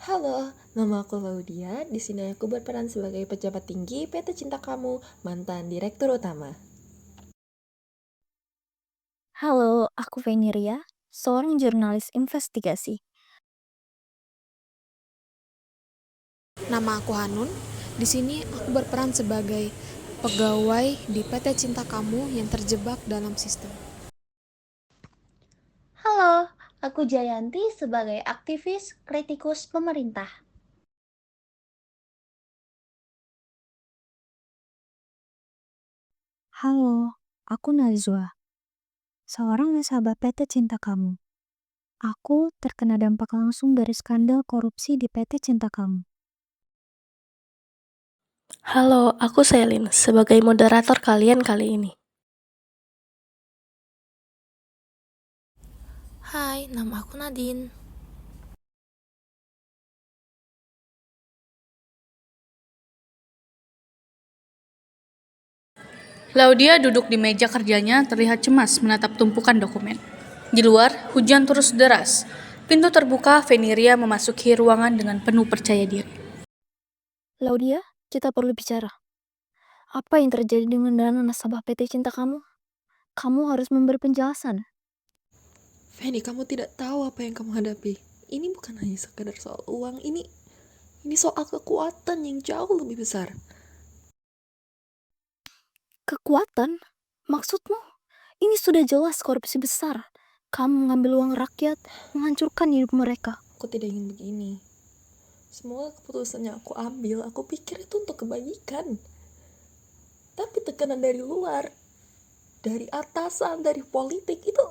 Halo, nama aku Laudia. Di sini aku berperan sebagai pejabat tinggi PT Cinta Kamu, mantan direktur utama. Halo, aku Veniria, seorang jurnalis investigasi. Nama aku Hanun. Di sini aku berperan sebagai pegawai di PT Cinta Kamu yang terjebak dalam sistem. Halo, aku Jayanti sebagai aktivis kritikus pemerintah. Halo, aku Najwa, seorang nasabah PT Cinta Kamu. Aku terkena dampak langsung dari skandal korupsi di PT Cinta Kamu. Halo, aku Selin, sebagai moderator kalian kali ini. Hai, nama aku Nadine. Laudia duduk di meja kerjanya terlihat cemas menatap tumpukan dokumen. Di luar, hujan terus deras. Pintu terbuka, Veniria memasuki ruangan dengan penuh percaya diri. Laudia, kita perlu bicara. Apa yang terjadi dengan dana nasabah PT Cinta Kamu? Kamu harus memberi penjelasan. Feni, kamu tidak tahu apa yang kamu hadapi. Ini bukan hanya sekedar soal uang, ini soal kekuatan yang jauh lebih besar. Kekuatan? Maksudmu? Ini sudah jelas korupsi besar. Kamu mengambil uang rakyat, menghancurkan hidup mereka. Aku tidak ingin begini. Semua keputusan yang aku ambil, aku pikir itu untuk kebaikan. Tapi tekanan dari luar, dari atasan, dari politik, itu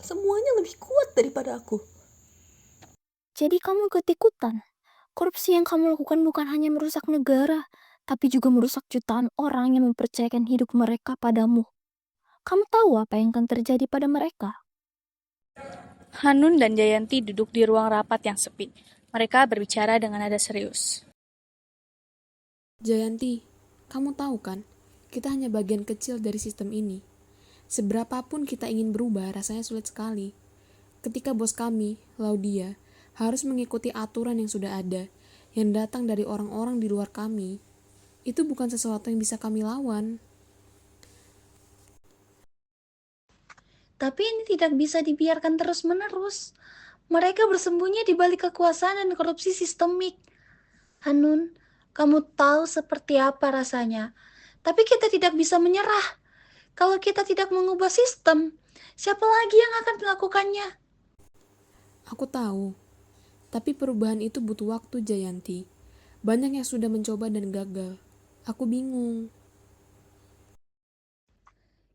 semuanya lebih kuat daripada aku. Jadi kamu ikut-ikutan. Korupsi yang kamu lakukan bukan hanya merusak negara, tapi juga merusak jutaan orang yang mempercayakan hidup mereka padamu. Kamu tahu apa yang akan terjadi pada mereka? Hanun dan Jayanti duduk di ruang rapat yang sepi. Mereka berbicara dengan nada serius. Jayanti, kamu tahu kan, kita hanya bagian kecil dari sistem ini. Seberapapun kita ingin berubah, rasanya sulit sekali. Ketika bos kami, Laudia, harus mengikuti aturan yang sudah ada, yang datang dari orang-orang di luar kami, itu bukan sesuatu yang bisa kami lawan. Tapi ini tidak bisa dibiarkan terus-menerus. Mereka bersembunyi di balik kekuasaan dan korupsi sistemik. Hanun, kamu tahu seperti apa rasanya. Tapi kita tidak bisa menyerah. Kalau kita tidak mengubah sistem, siapa lagi yang akan melakukannya? Aku tahu, tapi perubahan itu butuh waktu, Jayanti. Banyak yang sudah mencoba dan gagal. Aku bingung.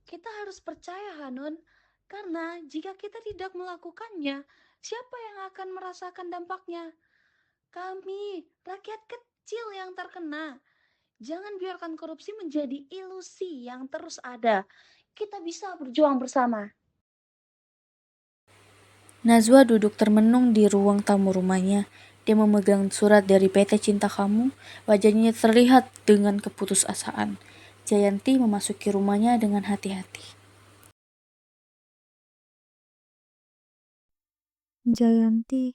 Kita harus percaya, Hanun, karena jika kita tidak melakukannya, siapa yang akan merasakan dampaknya? Kami, rakyat kecil yang terkena. Jangan biarkan korupsi menjadi ilusi yang terus ada. Kita bisa berjuang bersama. Najwa duduk termenung di ruang tamu rumahnya. Dia memegang surat dari PT Cinta Kamu. Wajahnya terlihat dengan keputusasaan. Jayanti memasuki rumahnya dengan hati-hati. Jayanti,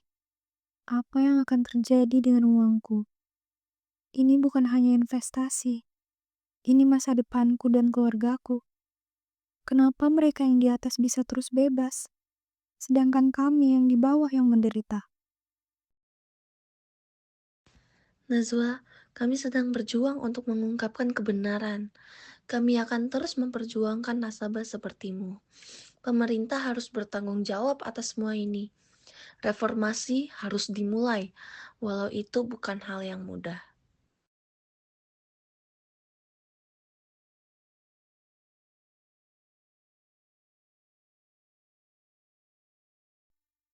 apa yang akan terjadi dengan uangku? Ini bukan hanya investasi. Ini masa depanku dan keluargaku. Kenapa mereka yang di atas bisa terus bebas, sedangkan kami yang di bawah yang menderita? Nazwa, kami sedang berjuang untuk mengungkapkan kebenaran. Kami akan terus memperjuangkan nasabah sepertimu. Pemerintah harus bertanggung jawab atas semua ini. Reformasi harus dimulai, walau itu bukan hal yang mudah.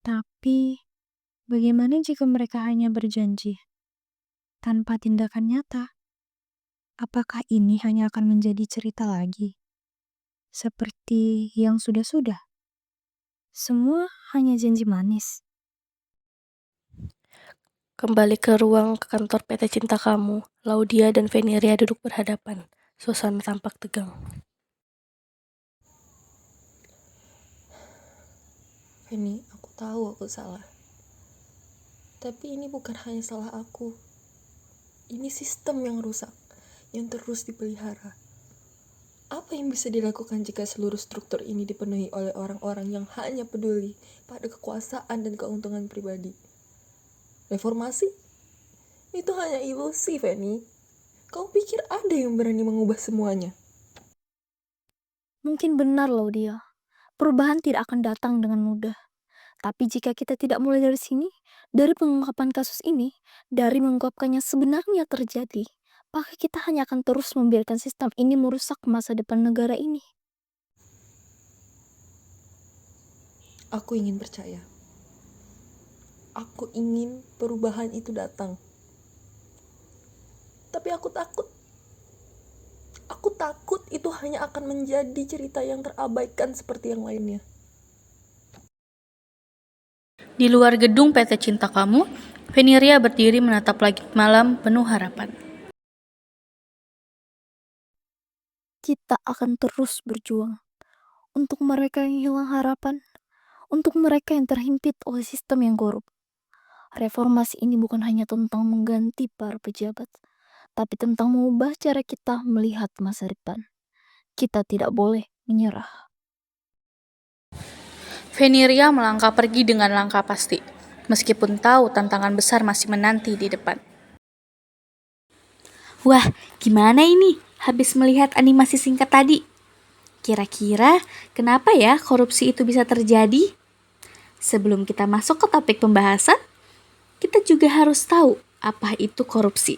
Tapi, bagaimana jika mereka hanya berjanji tanpa tindakan nyata? Apakah ini hanya akan menjadi cerita lagi? Seperti yang sudah-sudah? Semua hanya janji manis. Kembali ke ruang kantor PT Cinta Kamu. Laudia dan Veniria duduk berhadapan. Suasana tampak tegang. Feni, aku tahu aku salah. Tapi ini bukan hanya salah aku. Ini sistem yang rusak, yang terus dipelihara. Apa yang bisa dilakukan jika seluruh struktur ini dipenuhi oleh orang-orang yang hanya peduli pada kekuasaan dan keuntungan pribadi? Reformasi? Itu hanya ilusi, Fanny. Kau pikir ada yang berani mengubah semuanya? Mungkin benar loh dia. Perubahan tidak akan datang dengan mudah. Tapi jika kita tidak mulai dari sini, dari pengungkapan kasus ini, dari mengungkapkannya sebenarnya terjadi, maka kita hanya akan terus membiarkan sistem ini merusak masa depan negara ini. Aku ingin percaya. Aku ingin perubahan itu datang. Tapi aku takut. Aku takut itu hanya akan menjadi cerita yang terabaikan seperti yang lainnya. Di luar gedung PT Cinta Kamu, Veneria berdiri menatap langit malam penuh harapan. Kita akan terus berjuang untuk mereka yang hilang harapan, untuk mereka yang terhimpit oleh sistem yang korup. Reformasi ini bukan hanya tentang mengganti para pejabat, tapi tentang mengubah cara kita melihat masa depan. Kita tidak boleh menyerah. Veneria melangkah pergi dengan langkah pasti, meskipun tahu tantangan besar masih menanti di depan. Wah, gimana ini? Habis melihat animasi singkat tadi. Kira-kira kenapa ya korupsi itu bisa terjadi? Sebelum kita masuk ke topik pembahasan, kita juga harus tahu apa itu korupsi.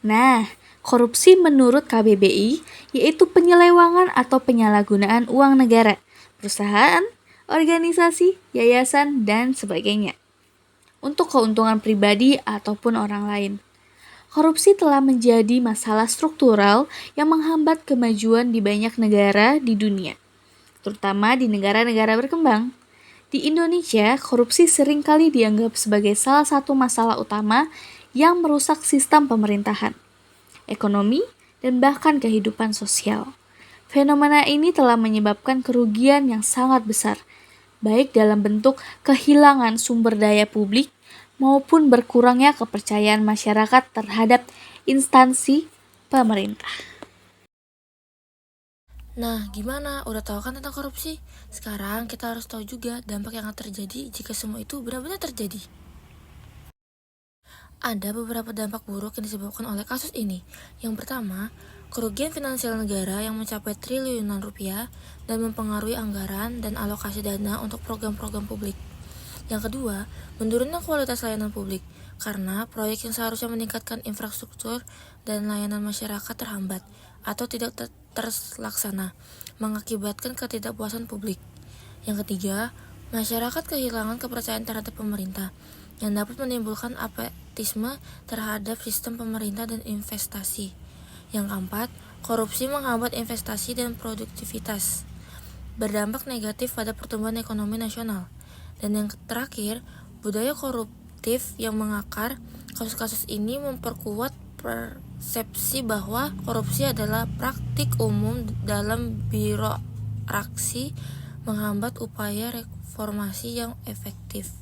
Nah, korupsi menurut KBBI yaitu penyelewangan atau penyalahgunaan uang negara, perusahaan, organisasi, yayasan, dan sebagainya untuk keuntungan pribadi ataupun orang lain. Korupsi telah menjadi masalah struktural yang menghambat kemajuan di banyak negara di dunia, terutama di negara-negara berkembang. Di Indonesia, korupsi seringkali dianggap sebagai salah satu masalah utama yang merusak sistem pemerintahan, ekonomi, dan bahkan kehidupan sosial. Fenomena ini telah menyebabkan kerugian yang sangat besar, baik dalam bentuk kehilangan sumber daya publik maupun berkurangnya kepercayaan masyarakat terhadap instansi pemerintah. Nah, gimana? Udah tahu kan tentang korupsi? Sekarang kita harus tahu juga dampak yang akan terjadi jika semua itu benar-benar terjadi. Ada beberapa dampak buruk yang disebabkan oleh kasus ini. Yang pertama, kerugian finansial negara yang mencapai triliunan rupiah dan mempengaruhi anggaran dan alokasi dana untuk program-program publik. Yang kedua, menurunnya kualitas layanan publik karena proyek yang seharusnya meningkatkan infrastruktur dan layanan masyarakat terhambat atau tidak terlaksana, mengakibatkan ketidakpuasan publik. Yang ketiga, masyarakat kehilangan kepercayaan terhadap pemerintah yang dapat menimbulkan apatisme terhadap sistem pemerintah dan investasi. Yang keempat, korupsi menghambat investasi dan produktivitas, berdampak negatif pada pertumbuhan ekonomi nasional. Dan yang terakhir, budaya koruptif yang mengakar. Kasus-kasus ini memperkuat persepsi bahwa korupsi adalah praktik umum dalam birokrasi, menghambat upaya reformasi yang efektif.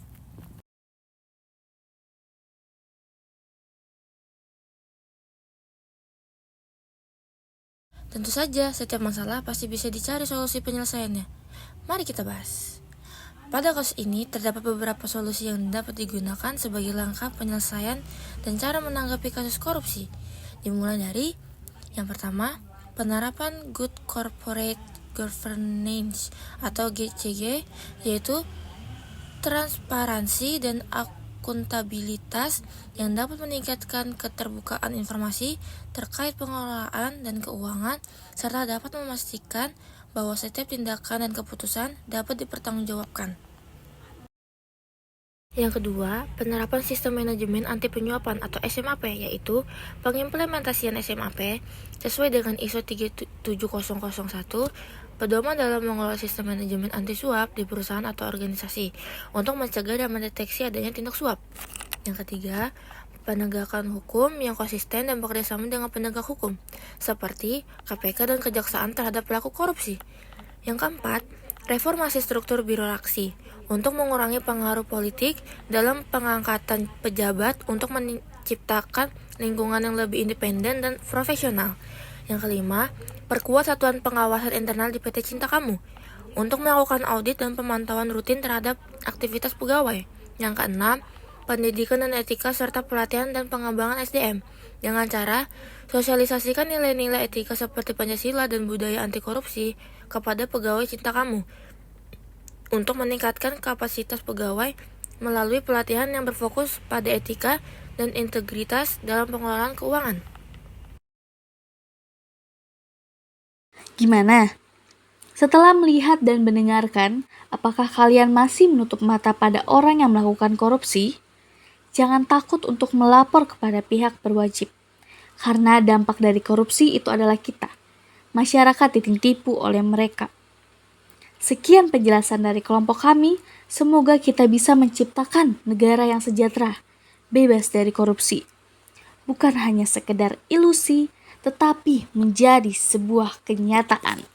Tentu saja, setiap masalah pasti bisa dicari solusi penyelesaiannya. Mari kita bahas. Pada kasus ini, terdapat beberapa solusi yang dapat digunakan sebagai langkah penyelesaian dan cara menanggapi kasus korupsi. Dimulai dari, yang pertama, penerapan Good Corporate Governance atau GCG, yaitu transparansi dan akuntabilitas yang dapat meningkatkan keterbukaan informasi terkait pengelolaan dan keuangan, serta dapat memastikan bahwa setiap tindakan dan keputusan dapat dipertanggungjawabkan. Yang kedua, penerapan sistem manajemen anti penyuapan atau SMAP, yaitu pengimplementasian SMAP sesuai dengan ISO 37001, pedoman dalam mengelola sistem manajemen anti suap di perusahaan atau organisasi untuk mencegah dan mendeteksi adanya tindak suap. Yang ketiga, penegakan hukum yang konsisten dan bekerjasama dengan penegak hukum, seperti KPK dan Kejaksaan terhadap pelaku korupsi. Yang keempat, reformasi struktur birokrasi untuk mengurangi pengaruh politik dalam pengangkatan pejabat untuk menciptakan lingkungan yang lebih independen dan profesional. Yang kelima, perkuat satuan pengawasan internal di PT Cinta Kamu untuk melakukan audit dan pemantauan rutin terhadap aktivitas pegawai. Yang keenam, pendidikan dan etika serta pelatihan dan pengembangan SDM dengan cara sosialisasikan nilai-nilai etika seperti Pancasila dan budaya anti korupsi kepada pegawai Cinta Kamu untuk meningkatkan kapasitas pegawai melalui pelatihan yang berfokus pada etika dan integritas dalam pengelolaan keuangan. Gimana? Setelah melihat dan mendengarkan, apakah kalian masih menutup mata pada orang yang melakukan korupsi? Jangan takut untuk melapor kepada pihak berwajib, karena dampak dari korupsi itu adalah kita, masyarakat ditipu oleh mereka. Sekian penjelasan dari kelompok kami, semoga kita bisa menciptakan negara yang sejahtera, bebas dari korupsi. Bukan hanya sekedar ilusi, tetapi menjadi sebuah kenyataan.